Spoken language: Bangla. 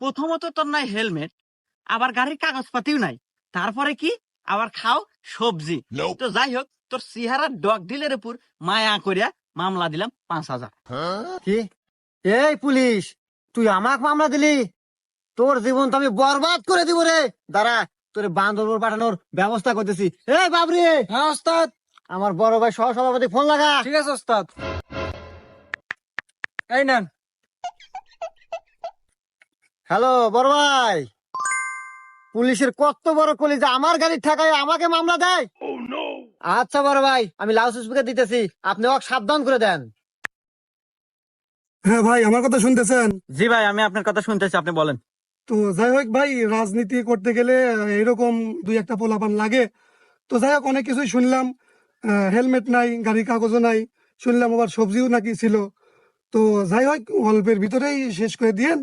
প্রথমত তোর নাই হেলমেট, আবার গাড়ির কাগজপাতিও নাই, তারপরে কি আবার খাও সবজি। তো যাই হোক, তোর চেহারা ডগ ডিলের উপর মায়া করিয়া মামলা দিলাম 5,000। কি? এই পুলিশ, তুই আমাকে মামলা দিলি? তোর জীবন তো আমি বরবাদ করে দিব রে। দাঁড়া, তোর বান্দরবন পাঠানোর ব্যবস্থা করতেছি। এই বাবরি, হ্যাঁ ওস্তাদ। আমার বড় ভাই সহ সভাপতি ফোন লাগা। ঠিক আছে ওস্তাদ। এই নেন। হ্যালো বড় ভাই, পুলিশের কত বড় কলিজা, আমার গাড়ির ঠেকায় আমাকে মামলা দেয়। আচ্ছা বড় ভাই, আমি লাউড স্পিকার দিতেছি, আপনি ওকে সাবধান করে দেন। হ্যাঁ ভাই, আমার কথা শুনতেছেন? জি ভাই, আমি আপনার কথা শুনতেছি, আপনি বলেন। তো যাই হোক ভাই, রাজনীতি করতে গেলে এরকম দুই একটা পোলাপান লাগে। তো যাই হোক, অনেক কিছুই শুনলাম। হেলমেট নাই, গাড়ির কাগজও নাই, শুনলাম আবার সবজিও নাকি ছিল। তো যাই হোক, অল্পের ভিতরেই শেষ করে দিয়েন।